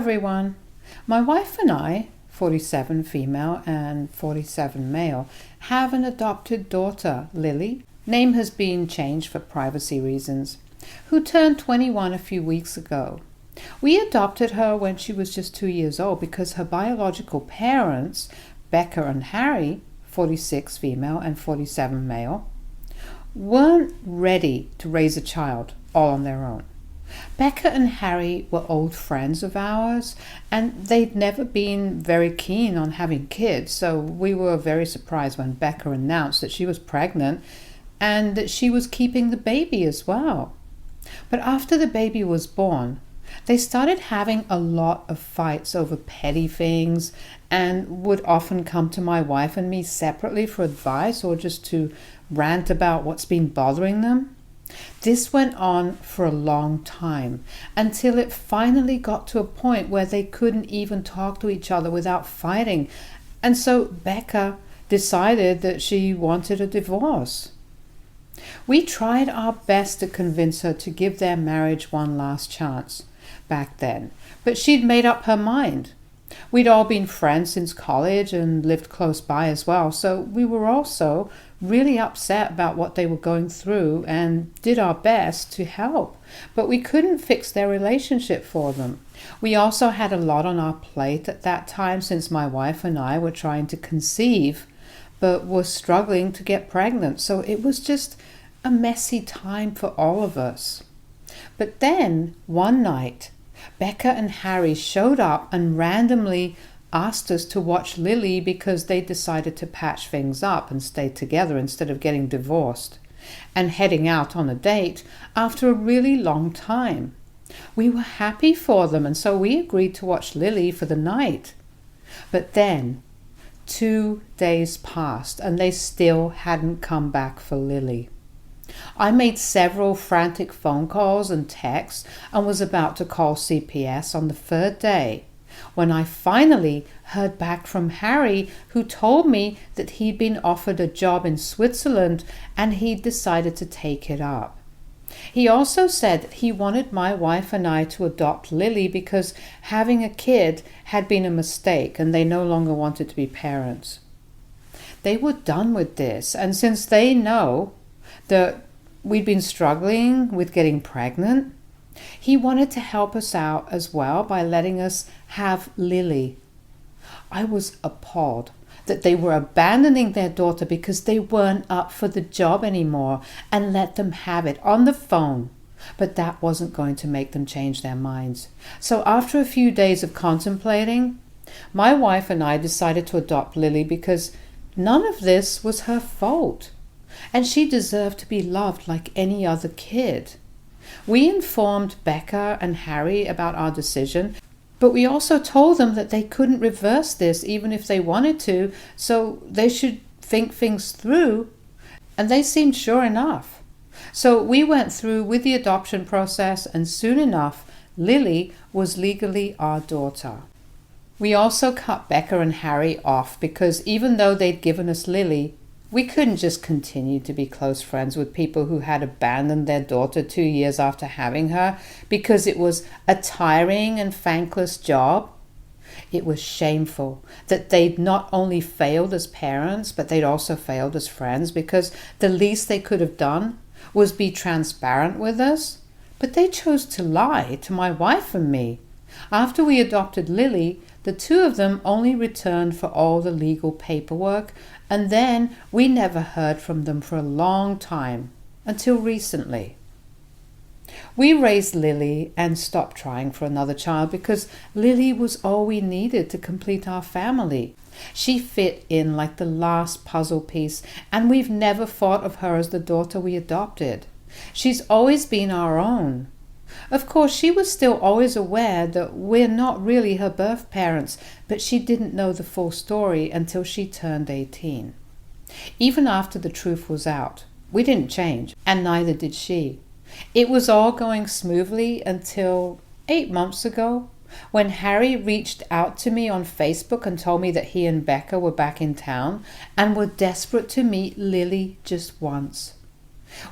everyone. My wife and I, 47 female and 47 male, have an adopted daughter, Lily. Name has been changed for privacy reasons, who turned 21 a few weeks ago. We adopted her when she was just 2 years old because her biological parents, Becca and Harry, 46 female and 47 male, weren't ready to raise a child all on their own. Becca and Harry were old friends of ours, and they'd never been very keen on having kids, so we were very surprised when Becca announced that she was pregnant and that she was keeping the baby as well. But after the baby was born, they started having a lot of fights over petty things and would often come to my wife and me separately for advice or just to rant about what's been bothering them. This went on for a long time until it finally got to a point where they couldn't even talk to each other without fighting. And so Becca decided that she wanted a divorce. We tried our best to convince her to give their marriage one last chance back then, but she'd made up her mind. We'd all been friends since college and lived close by as well, so we were also really upset about what they were going through and did our best to help, but we couldn't fix their relationship for them. We also had a lot on our plate at that time since my wife and I were trying to conceive but were struggling to get pregnant, so it was just a messy time for all of us. But then one night Becca and Harry showed up and randomly asked us to watch Lily because they decided to patch things up and stay together instead of getting divorced and heading out on a date after a really long time. We were happy for them, and so we agreed to watch Lily for the night. But then 2 days passed and they still hadn't come back for Lily. I made several frantic phone calls and texts and was about to call CPS on the third day when I finally heard back from Harry, who told me that he'd been offered a job in Switzerland and he'd decided to take it up. He also said that he wanted my wife and I to adopt Lily because having a kid had been a mistake and they no longer wanted to be parents. They were done with this, and since they know that we'd been struggling with getting pregnant, he wanted to help us out as well by letting us have Lily. I was appalled that they were abandoning their daughter because they weren't up for the job anymore and let them have it on the phone. But that wasn't going to make them change their minds. So after a few days of contemplating, my wife and I decided to adopt Lily because none of this was her fault, and she deserved to be loved like any other kid. We informed Becca and Harry about our decision, but we also told them that they couldn't reverse this even if they wanted to, so they should think things through, and they seemed sure enough. So we went through with the adoption process, and soon enough, Lily was legally our daughter. We also cut Becca and Harry off because even though they'd given us Lily, we couldn't just continue to be close friends with people who had abandoned their daughter 2 years after having her because it was a tiring and thankless job. It was shameful that they'd not only failed as parents, but they'd also failed as friends, because the least they could have done was be transparent with us. But they chose to lie to my wife and me. After we adopted Lily, the two of them only returned for all the legal paperwork, and then we never heard from them for a long time, until recently. We raised Lily and stopped trying for another child because Lily was all we needed to complete our family. She fit in like the last puzzle piece, and we've never thought of her as the daughter we adopted. She's always been our own. Of course, she was still always aware that we're not really her birth parents, but she didn't know the full story until she turned 18. Even after the truth was out, we didn't change, and neither did she. It was all going smoothly until 8 months ago, when Harry reached out to me on Facebook and told me that he and Becca were back in town and were desperate to meet Lily just once.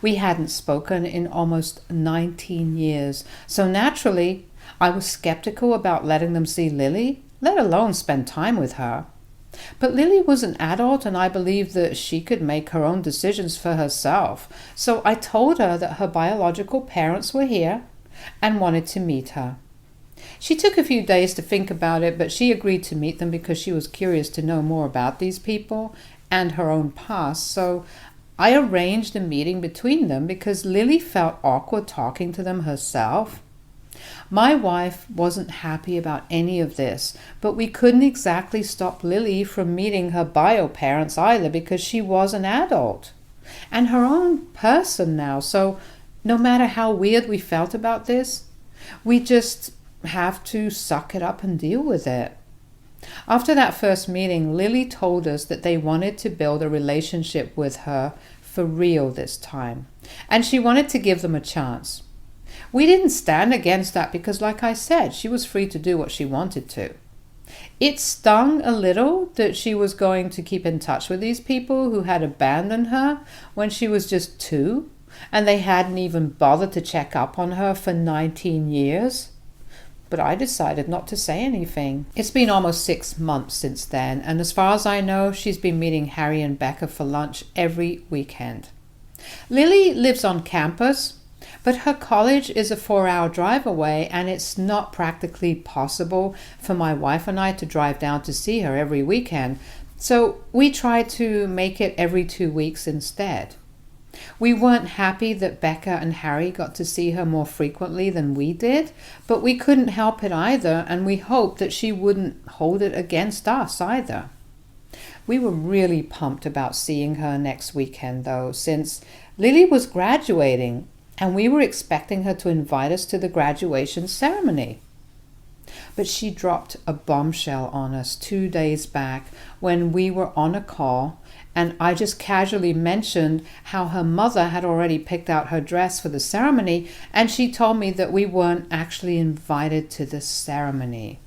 We hadn't spoken in almost 19 years, so naturally I was skeptical about letting them see Lily, let alone spend time with her. But Lily was an adult and I believed that she could make her own decisions for herself. So I told her that her biological parents were here and wanted to meet her. She took a few days to think about it, but she agreed to meet them because she was curious to know more about these people and her own past. So I arranged a meeting between them because Lily felt awkward talking to them herself. My wife wasn't happy about any of this, but we couldn't exactly stop Lily from meeting her bio parents either because she was an adult and her own person now. So no matter how weird we felt about this, we just have to suck it up and deal with it. After that first meeting, Lily told us that they wanted to build a relationship with her for real this time, and she wanted to give them a chance. We didn't stand against that because, like I said, she was free to do what she wanted to. It stung a little that she was going to keep in touch with these people who had abandoned her when she was just 2, and they hadn't even bothered to check up on her for 19 years. But I decided not to say anything. It's been almost 6 months since then, and as far as I know, she's been meeting Harry and Becca for lunch every weekend. Lily lives on campus, but her college is a 4-hour drive away, and it's not practically possible for my wife and I to drive down to see her every weekend. So we tried to make it every 2 weeks instead. We weren't happy that Becca and Harry got to see her more frequently than we did, but we couldn't help it either, and we hoped that she wouldn't hold it against us either. We were really pumped about seeing her next weekend, though, since Lily was graduating, and we were expecting her to invite us to the graduation ceremony. But she dropped a bombshell on us 2 days back when we were on a call, and I just casually mentioned how her mother had already picked out her dress for the ceremony, and she told me that we weren't actually invited to the ceremony.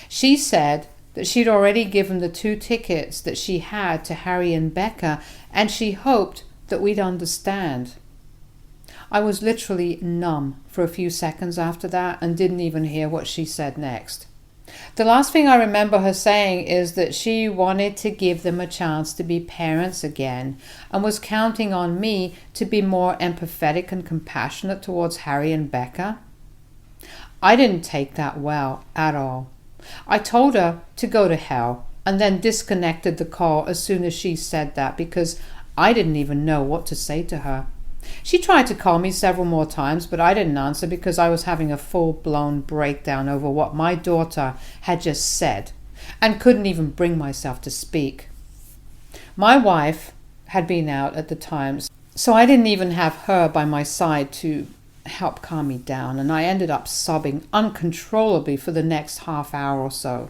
She said that she'd already given the 2 tickets that she had to Harry and Becca, and she hoped that we'd understand. I was literally numb for a few seconds after that and didn't even hear what she said next. The last thing I remember her saying is that she wanted to give them a chance to be parents again and was counting on me to be more empathetic and compassionate towards Harry and Becca. I didn't take that well at all. I told her to go to hell and then disconnected the call as soon as she said that because I didn't even know what to say to her. She tried to call me several more times, but I didn't answer because I was having a full-blown breakdown over what my daughter had just said and couldn't even bring myself to speak. My wife had been out at the time, so I didn't even have her by my side to help calm me down, and I ended up sobbing uncontrollably for the next half hour or so.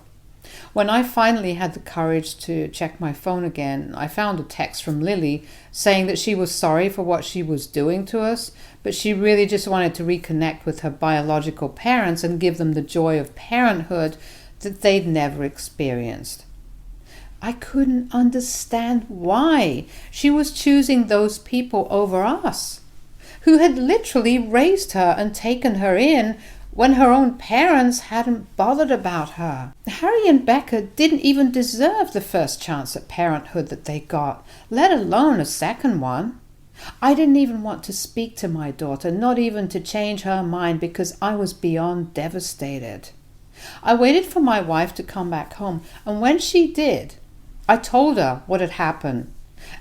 When I finally had the courage to check my phone again, I found a text from Lily saying that she was sorry for what she was doing to us, but she really just wanted to reconnect with her biological parents and give them the joy of parenthood that they'd never experienced. I couldn't understand why she was choosing those people over us, who had literally raised her and taken her in when her own parents hadn't bothered about her. Harry and Becca didn't even deserve the first chance at parenthood that they got, let alone a second one. I didn't even want to speak to my daughter, not even to change her mind, because I was beyond devastated. I waited for my wife to come back home, and when she did, I told her what had happened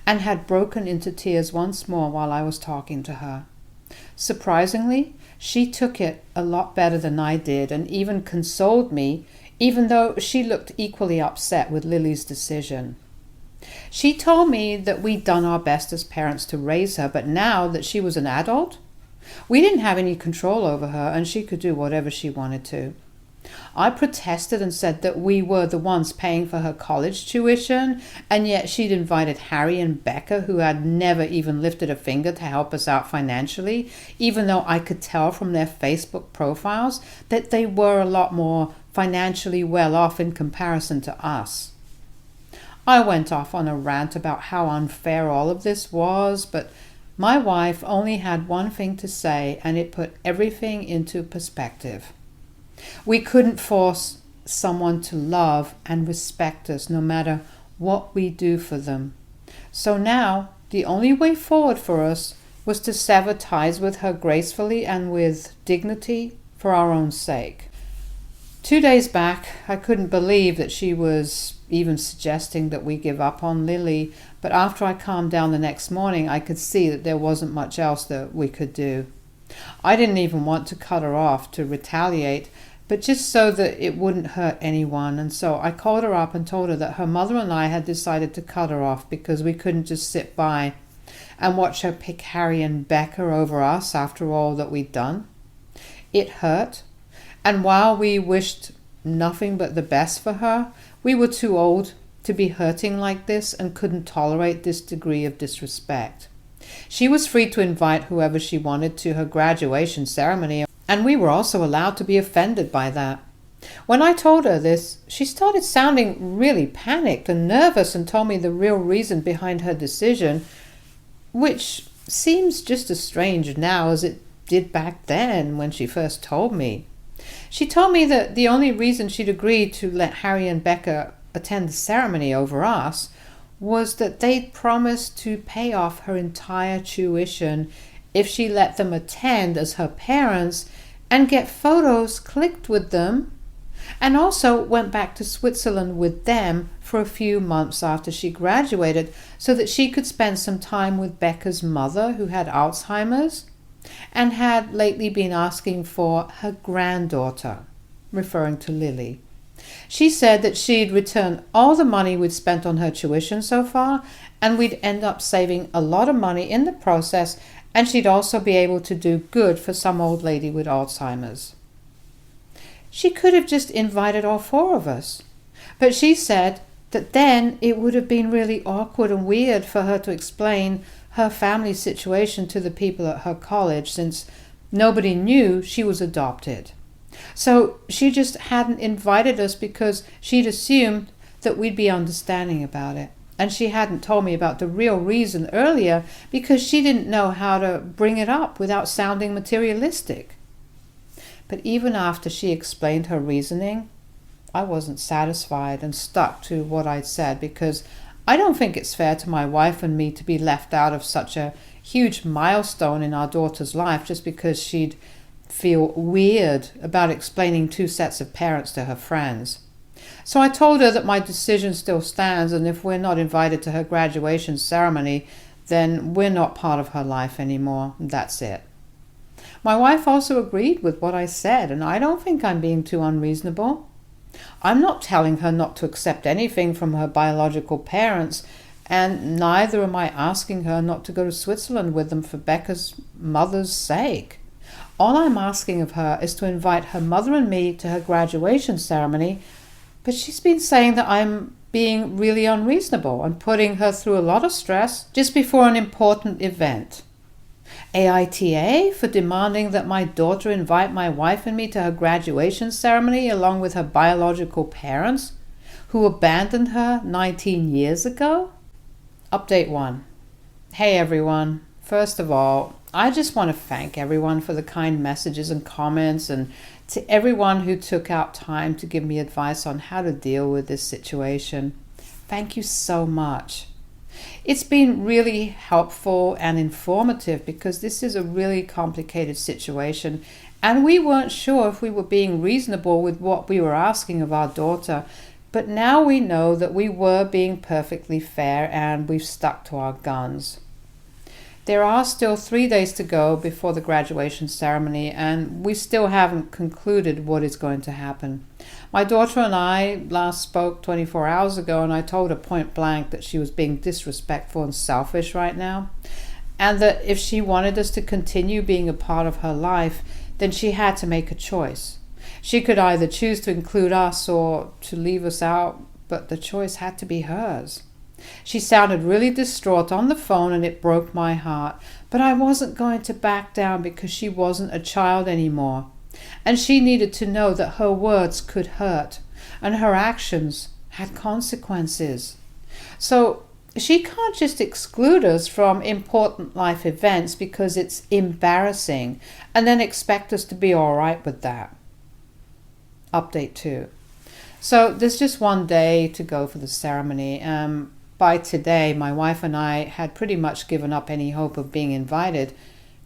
and had broken into tears once more while I was talking to her. Surprisingly, she took it a lot better than I did and even consoled me, even though she looked equally upset with Lily's decision. She told me that we'd done our best as parents to raise her, but now that she was an adult, we didn't have any control over her and she could do whatever she wanted to. I protested and said that we were the ones paying for her college tuition, and yet she'd invited Harry and Becca, who had never even lifted a finger to help us out financially, even though I could tell from their Facebook profiles that they were a lot more financially well off in comparison to us. I went off on a rant about how unfair all of this was, but my wife only had one thing to say, and it put everything into perspective. We couldn't force someone to love and respect us no matter what we do for them. So now, the only way forward for us was to sever ties with her gracefully and with dignity for our own sake. 2 days back, I couldn't believe that she was even suggesting that we give up on Lily, but after I calmed down the next morning, I could see that there wasn't much else that we could do. I didn't even want to cut her off to retaliate, but just so that it wouldn't hurt anyone, and so I called her up and told her that her mother and I had decided to cut her off because we couldn't just sit by and watch her pick Harry and Becca over us after all that we'd done. It hurt, and while we wished nothing but the best for her, we were too old to be hurting like this and couldn't tolerate this degree of disrespect. She was free to invite whoever she wanted to her graduation ceremony, and we were also allowed to be offended by that. When I told her this, she started sounding really panicked and nervous and told me the real reason behind her decision, which seems just as strange now as it did back then when she first told me. She told me that the only reason she'd agreed to let Harry and Becca attend the ceremony over us was that they'd promised to pay off her entire tuition if she let them attend as her parents and get photos clicked with them, and also went back to Switzerland with them for a few months after she graduated so that she could spend some time with Becca's mother, who had Alzheimer's and had lately been asking for her granddaughter, referring to Lily. She said that she'd return all the money we'd spent on her tuition so far, and we'd end up saving a lot of money in the process, and she'd also be able to do good for some old lady with Alzheimer's. She could have just invited all four of us, but she said that then it would have been really awkward and weird for her to explain her family situation to the people at her college, since nobody knew she was adopted. So she just hadn't invited us because she'd assumed that we'd be understanding about it. And she hadn't told me about the real reason earlier because she didn't know how to bring it up without sounding materialistic. But even after she explained her reasoning, I wasn't satisfied and stuck to what I'd said, because I don't think it's fair to my wife and me to be left out of such a huge milestone in our daughter's life just because she'd feel weird about explaining two sets of parents to her friends. So I told her that my decision still stands, and if we're not invited to her graduation ceremony, then we're not part of her life anymore. That's it. My wife also agreed with what I said, and I don't think I'm being too unreasonable. I'm not telling her not to accept anything from her biological parents, and neither am I asking her not to go to Switzerland with them for Becca's mother's sake. All I'm asking of her is to invite her mother and me to her graduation ceremony, but she's been saying that I'm being really unreasonable and putting her through a lot of stress just before an important event. AITA for demanding that my daughter invite my wife and me to her graduation ceremony along with her biological parents, who abandoned her 19 years ago? Update 1. Hey everyone. First of all, I just want to thank everyone for the kind messages and comments, and to everyone who took out time to give me advice on how to deal with this situation. Thank you so much. It's been really helpful and informative because this is a really complicated situation, and we weren't sure if we were being reasonable with what we were asking of our daughter, but now we know that we were being perfectly fair and we've stuck to our guns. There are still 3 days to go before the graduation ceremony, and we still haven't concluded what is going to happen. My daughter and I last spoke 24 hours ago, and I told her point blank that she was being disrespectful and selfish right now, and that if she wanted us to continue being a part of her life, then she had to make a choice. She could either choose to include us or to leave us out, but the choice had to be hers. She sounded really distraught on the phone, and it broke my heart, but I wasn't going to back down because she wasn't a child anymore, and she needed to know that her words could hurt and her actions had consequences. So she can't just exclude us from important life events because it's embarrassing and then expect us to be all right with that. Update 2. So there's just one day to go for the ceremony. By today, my wife and I had pretty much given up any hope of being invited.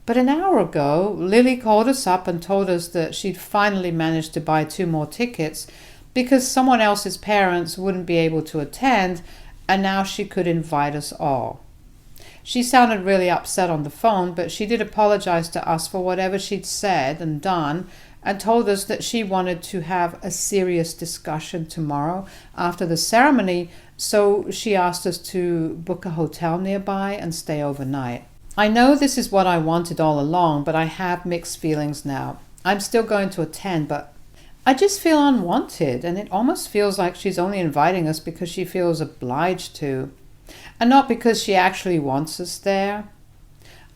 But an hour ago, Lily called us up and told us that she'd finally managed to buy 2 more tickets because someone else's parents wouldn't be able to attend, and now she could invite us all. She sounded really upset on the phone, but she did apologize to us for whatever she'd said and done, and told us that she wanted to have a serious discussion tomorrow after the ceremony, so she asked us to book a hotel nearby and stay overnight. I know this is what I wanted all along, but I have mixed feelings now. I'm still going to attend, but I just feel unwanted, and it almost feels like she's only inviting us because she feels obliged to, and not because she actually wants us there.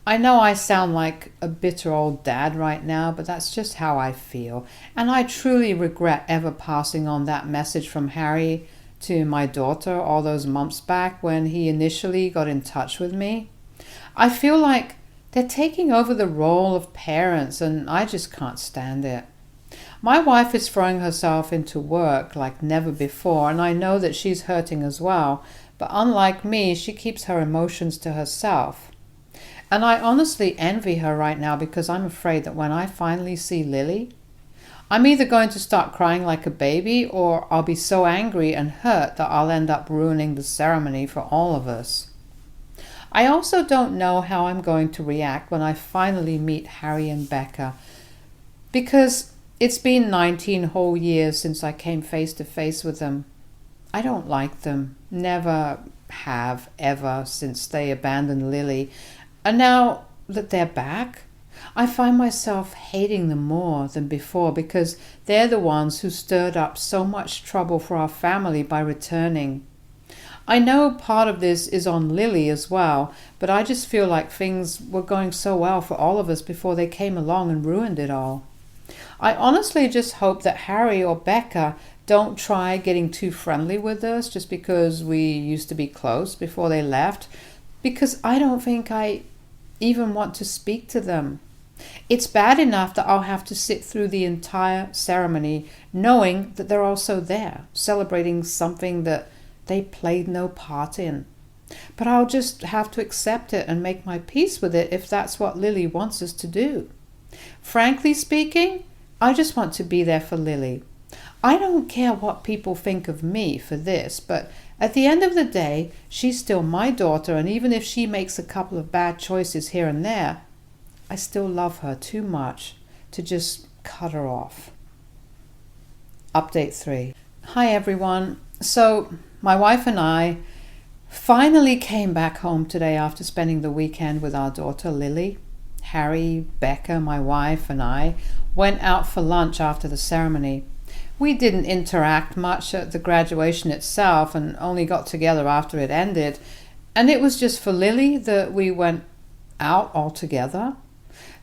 I know I sound like a bitter old dad right now, but that's just how I feel, and I truly regret ever passing on that message from Harry to my daughter all those months back when he initially got in touch with me. I feel like they're taking over the role of parents, and I just can't stand it. My wife is throwing herself into work like never before, and I know that she's hurting as well, but unlike me, she keeps her emotions to herself. And I honestly envy her right now because I'm afraid that when I finally see Lily, I'm either going to start crying like a baby or I'll be so angry and hurt that I'll end up ruining the ceremony for all of us. I also don't know how I'm going to react when I finally meet Harry and Becca, because it's been 19 whole years since I came face to face with them. I don't like them, never have ever since they abandoned Lily, and now that they're back, I find myself hating them more than before because they're the ones who stirred up so much trouble for our family by returning. I know part of this is on Lily as well, but I just feel like things were going so well for all of us before they came along and ruined it all. I honestly just hope that Harry or Becca don't try getting too friendly with us just because we used to be close before they left, because I don't think I even want to speak to them. It's bad enough that I'll have to sit through the entire ceremony knowing that they're also there, celebrating something that they played no part in. But I'll just have to accept it and make my peace with it if that's what Lily wants us to do. Frankly speaking, I just want to be there for Lily. I don't care what people think of me for this, but at the end of the day, she's still my daughter, and even if she makes a couple of bad choices here and there, I still love her too much to just cut her off. Update 3. Hi everyone. So, my wife and I finally came back home today after spending the weekend with our daughter Lily. Harry, Becca, my wife, and I went out for lunch after the ceremony. We didn't interact much at the graduation itself and only got together after it ended. And it was just for Lily that we went out all together.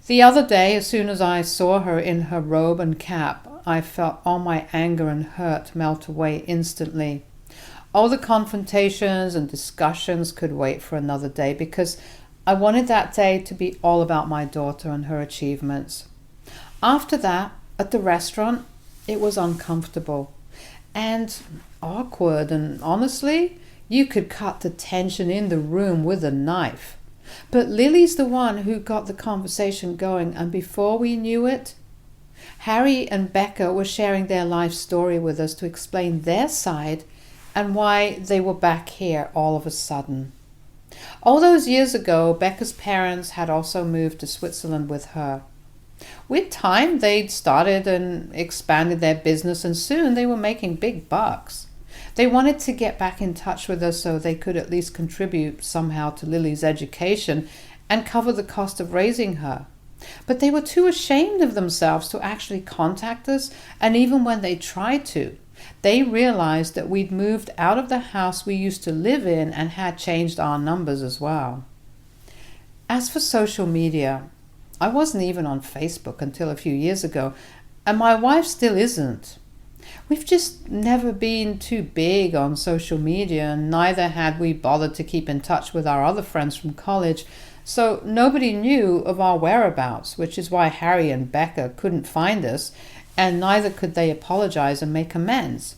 The other day, as soon as I saw her in her robe and cap, I felt all my anger and hurt melt away instantly. All the confrontations and discussions could wait for another day because I wanted that day to be all about my daughter and her achievements. After that, at the restaurant, it was uncomfortable and awkward, and honestly, you could cut the tension in the room with a knife. But Lily's the one who got the conversation going, and before we knew it, Harry and Becca were sharing their life story with us to explain their side and why they were back here all of a sudden. All those years ago, Becca's parents had also moved to Switzerland with her. With time, they'd started and expanded their business, and soon they were making big bucks. They wanted to get back in touch with us so they could at least contribute somehow to Lily's education and cover the cost of raising her. But they were too ashamed of themselves to actually contact us, and even when they tried to, they realized that we'd moved out of the house we used to live in and had changed our numbers as well. As for social media, I wasn't even on Facebook until a few years ago, and my wife still isn't. We've just never been too big on social media, and neither had we bothered to keep in touch with our other friends from college, so nobody knew of our whereabouts, which is why Harry and Becca couldn't find us, and neither could they apologize and make amends.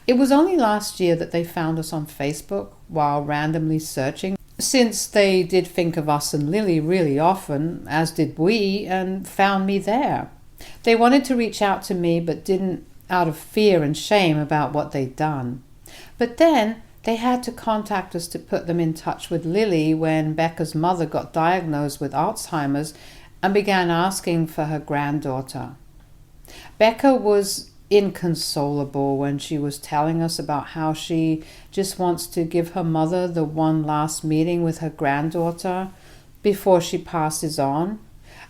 It was only last year that they found us on Facebook while randomly searching, since they did think of us and Lily really often, as did we, and found me there. They wanted to reach out to me but didn't, out of fear and shame about what they'd done. But then they had to contact us to put them in touch with Lily when Becca's mother got diagnosed with Alzheimer's and began asking for her granddaughter. Becca was inconsolable when she was telling us about how she just wants to give her mother the one last meeting with her granddaughter before she passes on.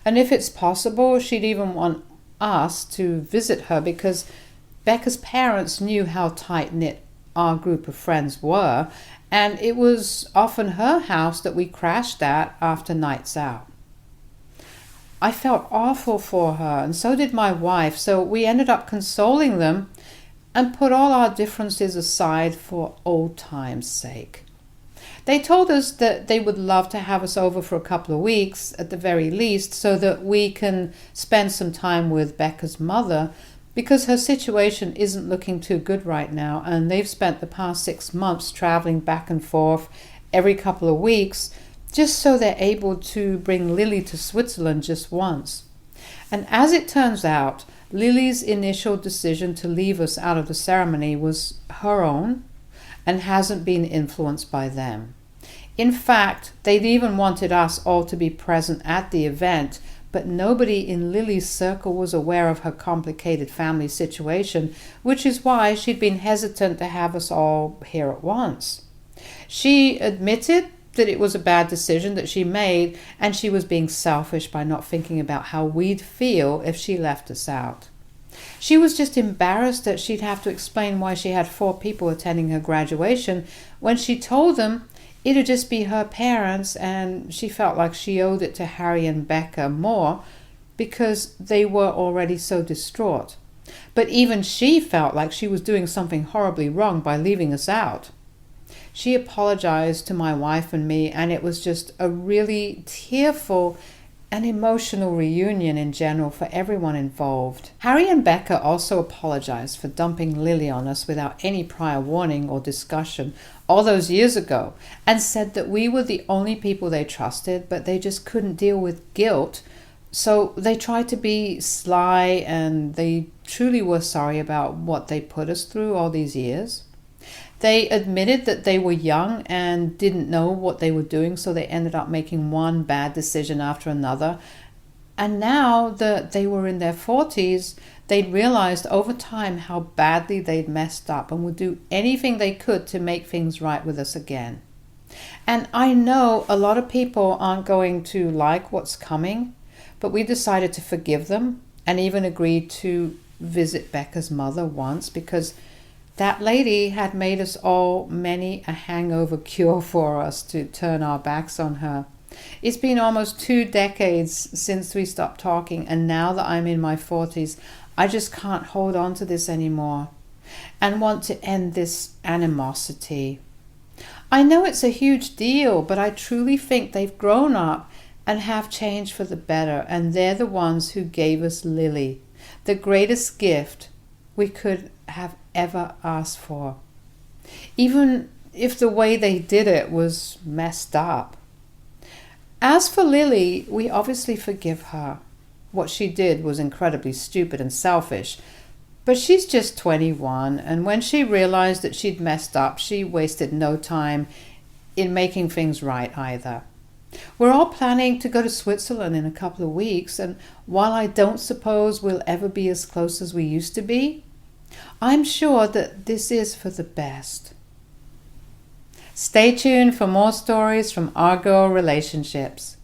And if it's possible, she'd even want us to visit her, because Becca's parents knew how tight-knit our group of friends were, and it was often her house that we crashed at after nights out. I felt awful for her, and so did my wife, so we ended up consoling them and put all our differences aside for old times' sake. They told us that they would love to have us over for a couple of weeks at the very least, so that we can spend some time with Becca's mother, because her situation isn't looking too good right now, and they've spent the past 6 months traveling back and forth every couple of weeks just so they're able to bring Lily to Switzerland just once. And as it turns out, Lily's initial decision to leave us out of the ceremony was her own and hasn't been influenced by them. In fact, they'd even wanted us all to be present at the event, but nobody in Lily's circle was aware of her complicated family situation, which is why she'd been hesitant to have us all here at once. She admitted that it was a bad decision that she made, and she was being selfish by not thinking about how we'd feel if she left us out. She was just embarrassed that she'd have to explain why she had 4 people attending her graduation when she told them it'd just be her parents, and she felt like she owed it to Harry and Becca more because they were already so distraught. But even she felt like she was doing something horribly wrong by leaving us out. She apologized to my wife and me, and it was just a really tearful and emotional reunion in general for everyone involved. Harry and Becca also apologized for dumping Lily on us without any prior warning or discussion all those years ago, and said that we were the only people they trusted, but they just couldn't deal with guilt, so they tried to be sly, and they truly were sorry about what they put us through all these years. They admitted that they were young and didn't know what they were doing, so they ended up making one bad decision after another. And now that they were in their 40s, they'd realized over time how badly they'd messed up and would do anything they could to make things right with us again. And I know a lot of people aren't going to like what's coming, but we decided to forgive them and even agreed to visit Becca's mother once, because that lady had made us all many a hangover cure for us to turn our backs on her. It's been almost 2 decades since we stopped talking, and now that I'm in my 40s, I just can't hold on to this anymore and want to end this animosity. I know it's a huge deal, but I truly think they've grown up and have changed for the better, and they're the ones who gave us Lily, the greatest gift we could have ever asked for, even if the way they did it was messed up. As for Lily, we obviously forgive her. What she did was incredibly stupid and selfish, but she's just 21, and when she realized that she'd messed up, she wasted no time in making things right either. We're all planning to go to Switzerland in a couple of weeks, and while I don't suppose we'll ever be as close as we used to be, I'm sure that this is for the best. Stay tuned for more stories from our girl relationships.